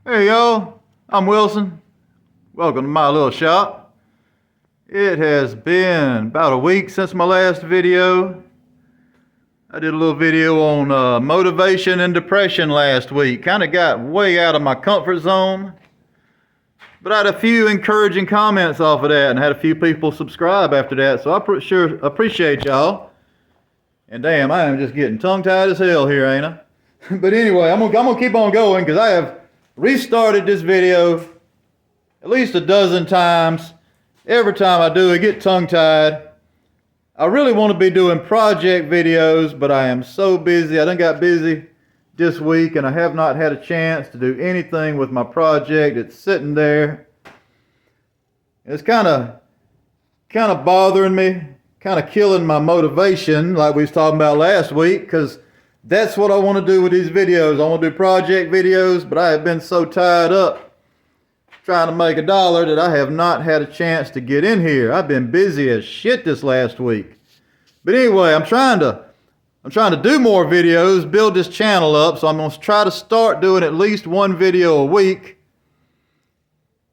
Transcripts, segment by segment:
Hey y'all, I'm Wilson. Welcome to my little shop. It has been about a week since my last video. I did a little video on motivation and depression last week. Kind of got way out of my comfort zone. But I had a few encouraging comments off of that and had a few people subscribe after that. So I sure appreciate y'all. And damn, I am just getting tongue-tied as hell here, ain't I? But anyway, I'm gonna keep on going because I have restarted this video at least a dozen times. Every time I do, I get tongue-tied. I really want to be doing project videos, but I am so busy. I done got busy this week, and I have not had a chance to do anything with my project. It's sitting there. It's kind of bothering me, kind of killing my motivation, like we was talking about last week, because that's what I want to do with these videos. I want to do project videos, but I have been so tied up trying to make $1 that I have not had a chance to get in here. I've been busy as shit this last week. But anyway, I'm trying to do more videos, build this channel up, so I'm going to try to start doing at least one video a week.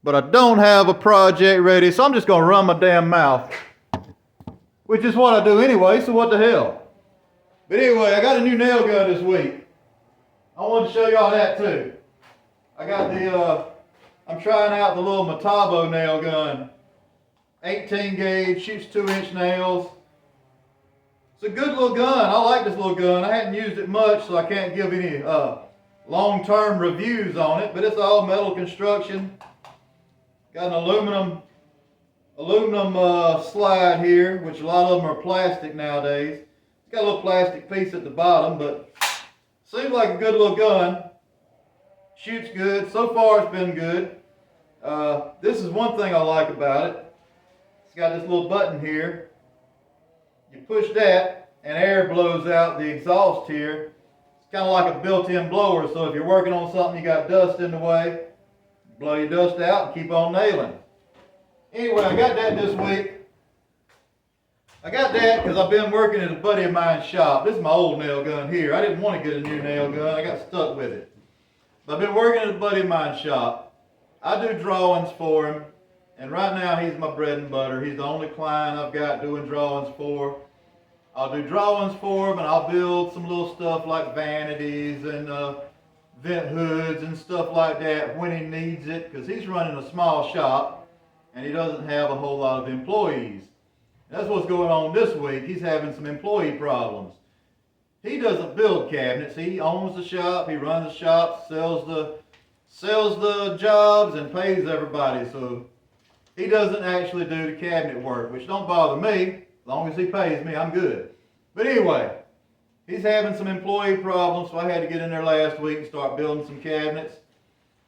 But I don't have a project ready, so I'm just going to run my damn mouth, which is what I do anyway, so what the hell. But anyway, I got a new nail gun this week. I wanted to show y'all that too. I got I'm trying out the little Metabo nail gun. 18 gauge, shoots 2-inch nails. It's a good little gun. I like this little gun. I hadn't used it much, so I can't give any long-term reviews on it, but it's all metal construction. Got an aluminum slide here, which a lot of them are plastic nowadays. It's got a little plastic piece at the bottom, but seems like a good little gun. Shoots good. So far it's been good. This is one thing I like about it. It's got this little button here. You push that and air blows out the exhaust here. It's kind of like a built-in blower, so if you're working on something you got dust in the way, blow your dust out and keep on nailing. Anyway, I got that this week. I got that because I've been working at a buddy of mine's shop. This is my old nail gun here. I didn't want to get a new nail gun. I got stuck with it. But I've been working at a buddy of mine's shop. I do drawings for him. And right now he's my bread and butter. He's the only client I've got doing drawings for. I'll do drawings for him and I'll build some little stuff like vanities and vent hoods and stuff like that when he needs it, because he's running a small shop and he doesn't have a whole lot of employees. That's what's going on this week. He's having some employee problems. He doesn't build cabinets. He owns the shop. He runs the shop, sells the jobs, and pays everybody. So he doesn't actually do the cabinet work, which don't bother me. As long as he pays me, I'm good. But anyway, he's having some employee problems, so I had to get in there last week and start building some cabinets.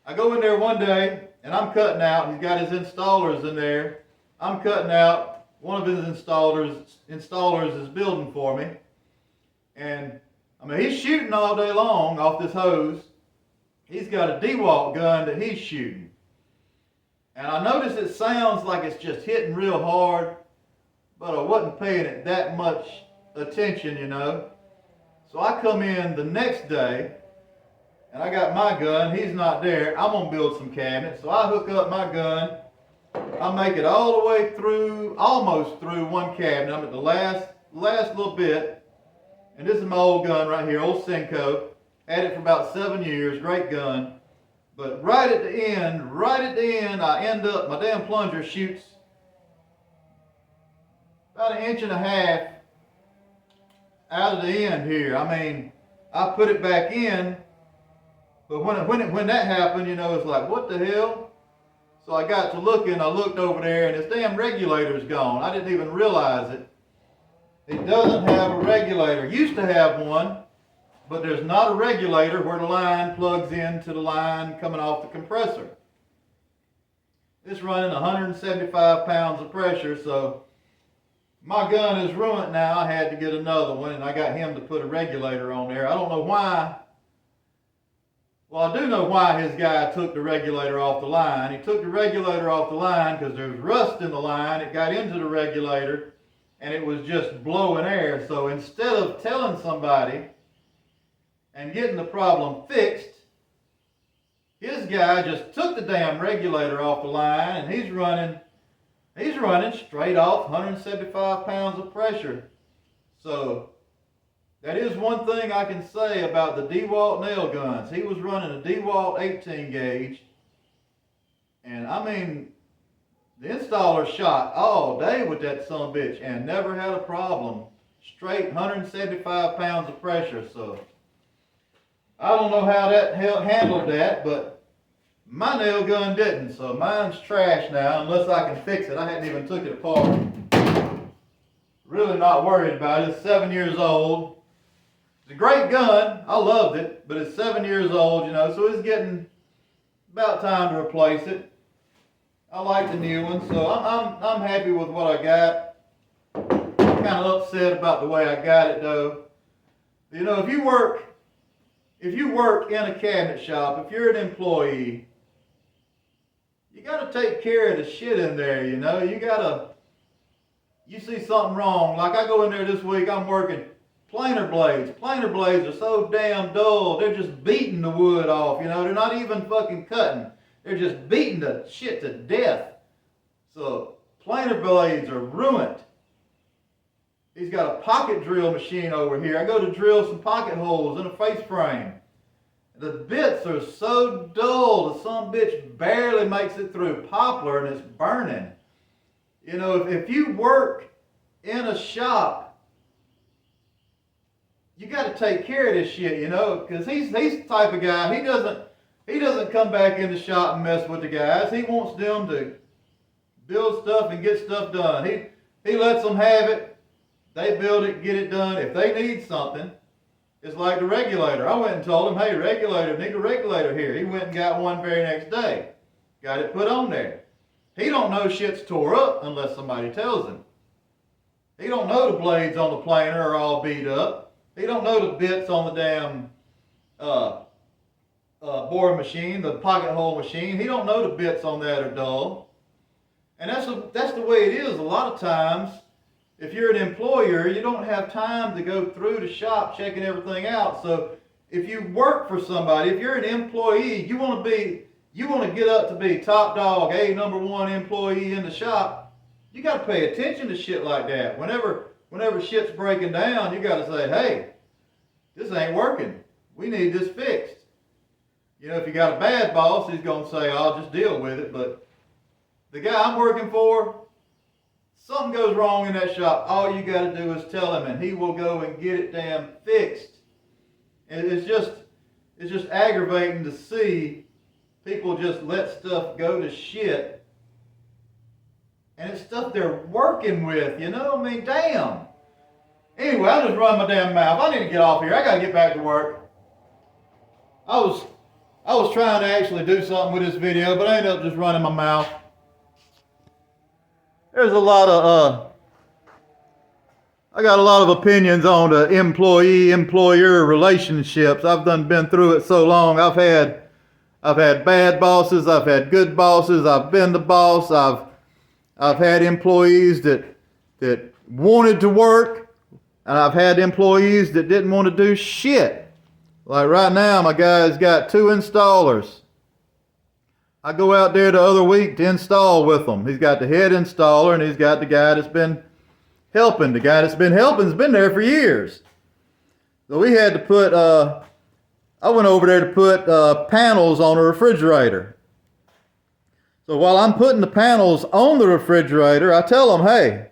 I go in there one day, and I'm cutting out. He's got his installers in there. I'm cutting out. One of his installers is building for me. And, I mean, he's shooting all day long off this hose. He's got a DeWalt gun that he's shooting. And I notice it sounds like it's just hitting real hard, but I wasn't paying it that much attention, you know. So I come in the next day, and I got my gun. He's not there. I'm going to build some cabinets. So I hook up my gun. I make it all the way through, almost through one cabinet. I'm at the last little bit. And this is my old gun right here, old Senko. Had it for about 7 years, great gun. But right at the end, I end up, my damn plunger shoots about 1.5 inches out of the end here. I mean, I put it back in, but when that happened, you know, it's like, what the hell? So I got to looking, I looked over there, and this damn regulator's gone. I didn't even realize it. It doesn't have a regulator. It used to have one, but there's not a regulator where the line plugs into the line coming off the compressor. It's running 175 pounds of pressure, so my gun is ruined now. I had to get another one, and I got him to put a regulator on there. I don't know why. Well, I do know why his guy took the regulator off the line. He took the regulator off the line because there was rust in the line. It got into the regulator, and it was just blowing air. So instead of telling somebody and getting the problem fixed, his guy just took the damn regulator off the line, and he's running straight off 175 pounds of pressure. So that is one thing I can say about the DeWalt nail guns. He was running a DeWalt 18 gauge, and I mean, the installer shot all day with that son of a bitch and never had a problem. Straight 175 pounds of pressure. So I don't know how that handled that, but my nail gun didn't. So mine's trash now unless I can fix it. I hadn't even took it apart. Really not worried about it. It's 7 years old. It's a great gun. I loved it, but it's 7 years old, you know, so it's getting about time to replace it. I like the new one, so I'm happy with what I got. I'm kind of upset about the way I got it though. You know, if you work in a cabinet shop, if you're an employee, you got to take care of the shit in there. You know, you see something wrong. Like I go in there this week, I'm working planer blades. Planer blades are so damn dull. They're just beating the wood off. You know, they're not even fucking cutting. They're just beating the shit to death. So planer blades are ruined. He's got a pocket drill machine over here. I go to drill some pocket holes in a face frame. The bits are so dull, the son of a bitch barely makes it through poplar and it's burning. You know, if you work in a shop, you got to take care of this shit, you know, because he's the type of guy, he doesn't come back in the shop and mess with the guys. He wants them to build stuff and get stuff done. He lets them have it. They build it, get it done. If they need something, it's like the regulator. I went and told him, hey, regulator, need a regulator here. He went and got one very next day. Got it put on there. He don't know shit's tore up unless somebody tells him. He don't know the blades on the planer are all beat up. He don't know the bits on the damn board machine, the pocket hole machine. He don't know the bits on that are dull. And that's the way it is a lot of times. If you're an employer, you don't have time to go through the shop checking everything out. So if you work for somebody, if you're an employee, you want to get up to be top dog, number one employee in the shop. You got to pay attention to shit like that. Whenever shit's breaking down, you got to say, hey, this ain't working. We need this fixed. You know, if you got a bad boss, he's going to say, I'll just deal with it. But the guy I'm working for, something goes wrong in that shop, all you got to do is tell him and he will go and get it damn fixed. And it's just aggravating to see people just let stuff go to shit. And it's stuff they're working with, you know? I mean, damn. Anyway, I just run my damn mouth. I need to get off here. I got to get back to work. I was trying to actually do something with this video, but I ended up just running my mouth. There's a lot of, I got a lot of opinions on the employee-employer relationships. I've been through it so long. I've had bad bosses. I've had good bosses. I've been the boss. I've had employees that wanted to work, and I've had employees that didn't want to do shit. Like right now, my guy's got 2 installers. I go out there the other week to install with him. He's got the head installer, and he's got the guy that's been helping. The guy that's been helping has been there for years. So we had to put, I went over there to put panels on a refrigerator. So while I'm putting the panels on the refrigerator, I tell them, hey,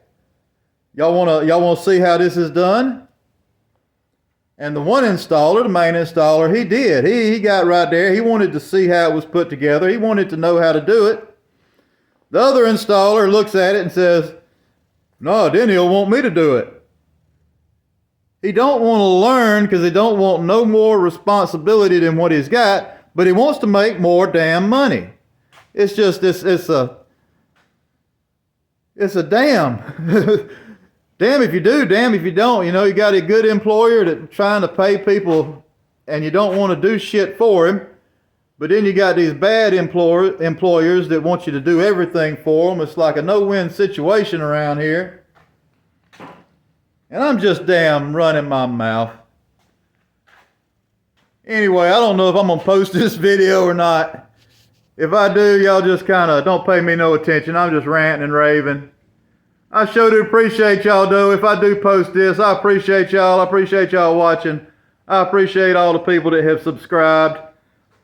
y'all wanna see how this is done? And the one installer, the main installer, he did. He got right there. He wanted to see how it was put together. He wanted to know how to do it. The other installer looks at it and says, no, then he'll want me to do it. He don't want to learn because he don't want no more responsibility than what he's got, but he wants to make more damn money. It's just, it's a damn. Damn if you do, damn if you don't. You know, you got a good employer that's trying to pay people and you don't want to do shit for him. But then you got these bad employers that want you to do everything for them. It's like a no-win situation around here. And I'm just damn running my mouth. Anyway, I don't know if I'm going to post this video or not. If I do, y'all just kind of don't pay me no attention. I'm just ranting and raving. I sure do appreciate y'all, though. If I do post this, I appreciate y'all. I appreciate y'all watching. I appreciate all the people that have subscribed.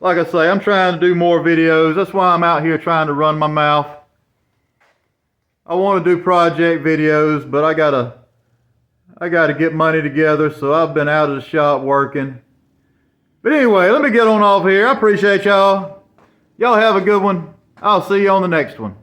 Like I say, I'm trying to do more videos. That's why I'm out here trying to run my mouth. I want to do project videos, but I gotta get money together, so I've been out of the shop working. But anyway, let me get on off here. I appreciate y'all. Y'all have a good one. I'll see you on the next one.